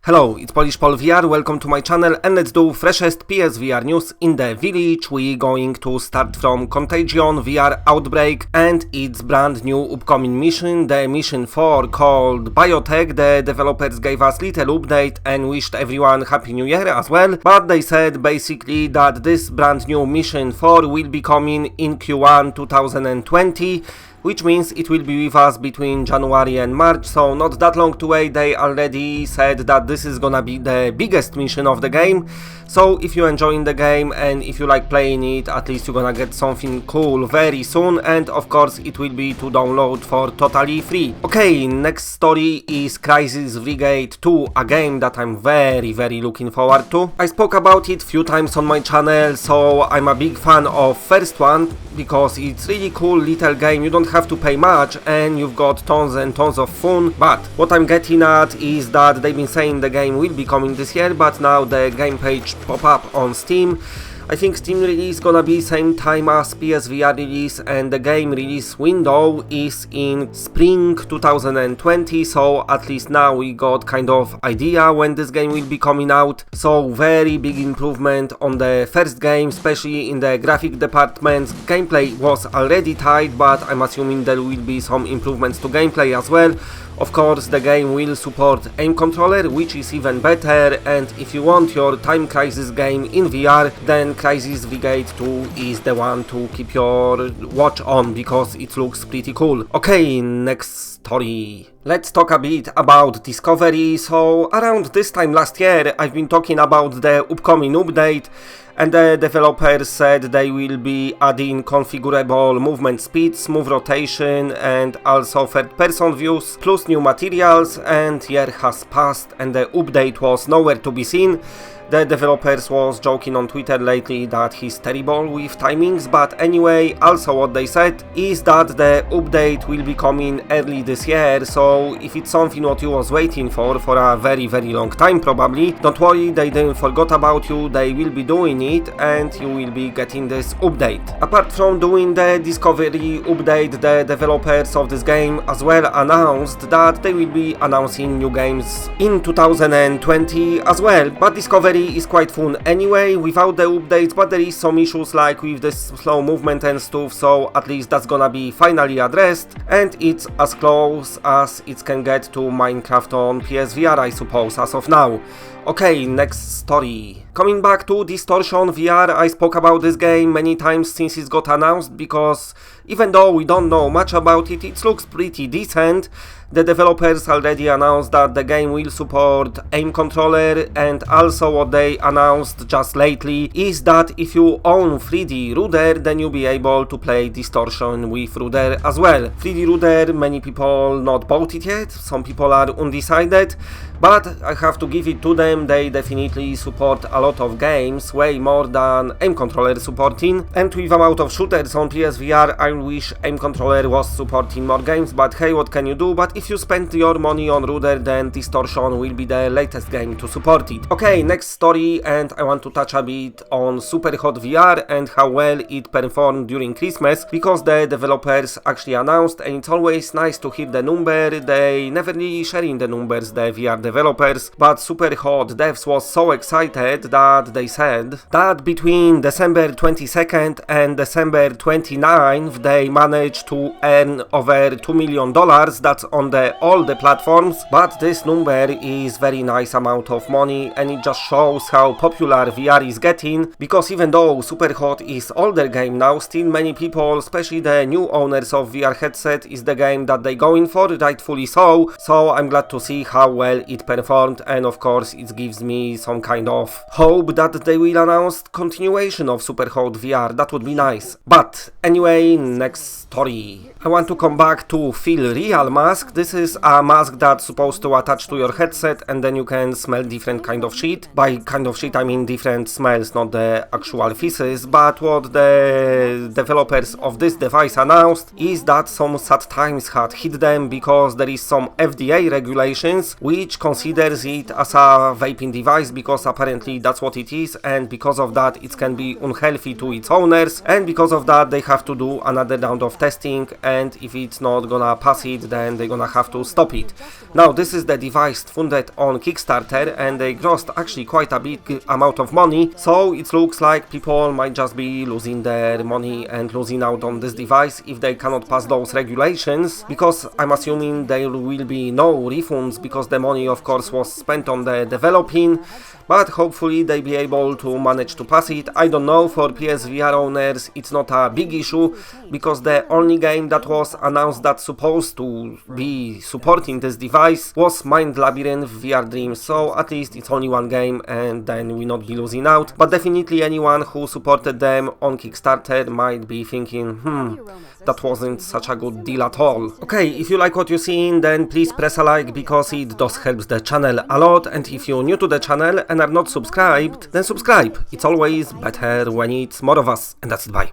Hello, it's Polish Pol VR, welcome to my channel and let's do freshest PSVR news in the village. We're going to start from Contagion VR Outbreak and its brand new upcoming mission, the mission 4 called Biotech. The developers gave us little update and wished everyone Happy New Year as well, but they said basically that this brand new mission 4 will be coming in Q1 2020. Which means it will be with us between January and March, so not that long to wait. They already said that this is gonna be the biggest mission of the game. So if you're enjoying the game and if you like playing it, at least you're gonna get something cool very soon, and of course it will be to download for totally free. Okay, next story is Crisis Brigade 2, a game that I'm very looking forward to. I spoke about it few times on my channel, so I'm a big fan of first one because it's really cool little game. You don't have to pay much and you've got tons and tons of fun. But what I'm getting at is that they've been saying the game will be coming this year, but now the game page pop up on Steam. I think Steam release gonna be same time as PSVR release, and the game release window is in spring 2020, so at least now we got kind of idea when this game will be coming out. So very big improvement on the first game, especially in the graphic department. Gameplay was already tight, but I'm assuming there will be some improvements to gameplay as well. Of course, the game will support aim controller, which is even better, and if you want your Time Crisis game in VR, then Crisis Brigade 2 is the one to keep your watch on, because it looks pretty cool. Okay, next story. Let's talk a bit about Discovery. So around this time last year, I've been talking about the upcoming update, and the developers said they will be adding configurable movement speed, smooth rotation, and also third-person views, plus new materials, and year has passed and the update was nowhere to be seen. The developers was joking on Twitter lately that he's terrible with timings, but anyway, also what they said is that the update will be coming early this year, so if it's something what you was waiting for a very long time probably, don't worry, they didn't forget about you, they will be doing it and you will be getting this update. Apart from doing the Discovery update, the developers of this game as well announced that they will be announcing new games in 2020 as well, but Discovery is quite fun anyway without the updates, but there is some issues like with the slow movement and stuff, so at least that's gonna be finally addressed, and it's as close as it can get to Minecraft on PSVR, I suppose, as of now. Okay, next story. Coming back to Distortion VR, I spoke about this game many times since it got announced, because even though we don't know much about it, it looks pretty decent. The developers already announced that the game will support aim controller, and also what they announced just lately is that if you own 3D RUDDER, then you'll be able to play Distortion with RUDDER as well. 3D RUDDER, many people not bought it yet, some people are undecided, but I have to give it to them, they definitely support a lot of games, way more than aim controller supporting, and with amount of shooters on PSVR, I wish aim controller was supporting more games, but hey, what can you do? But if you spend your money on RUDDER, then Distortion will be the latest game to support it. Okay, next story, and I want to touch a bit on SUPERHOT VR and how well it performed during Christmas, because the developers actually announced, and it's always nice to hear the number. They never really sharing the numbers, the VR developers, but SUPERHOT devs was so excited that they said that between December 22nd and December 29th they managed to earn over $2 million. That's on all the platforms, but this number is very nice amount of money, and it just shows how popular VR is getting, because even though SUPERHOT is older game now, still many people, especially the new owners of VR headset, is the game that they going for, rightfully so. So I'm glad to see how well it performed, and of course it gives me some kind of hope that they will announce continuation of SUPERHOT VR. That would be nice. But anyway, next story. I want to come back to FEELREAL mask. This is a mask that's supposed to attach to your headset, and then you can smell different kind of shit. By kind of shit I mean different smells, not the actual feces. But what the developers of this device announced is that some sad times had hit them, because there is some FDA regulations which considers it as a vaping device, because apparently that's what it is, and because of that it can be unhealthy to its owners, and because of that they have to do another round of testing, and if it's not gonna pass it, then they're gonna gonna have to stop it. Now, this is the device funded on Kickstarter, and they grossed actually quite a big amount of money, so it looks like people might just be losing their money and losing out on this device if they cannot pass those regulations, because I'm assuming there will be no refunds, because the money of course was spent on the developing, but hopefully they be able to manage to pass it. I don't know, for PSVR owners it's not a big issue, because the only game that was announced that's supposed to be supporting this device was Mind Labyrinth VR Dreams, so at least it's only one game and then we not be losing out. But definitely anyone who supported them on Kickstarter might be thinking, that wasn't such a good deal at all. Okay, if you like what you're seeing, then please press a like, because it does help the channel a lot, and if you're new to the channel and are not subscribed, then subscribe. It's always better when it's more of us, and that's it, bye.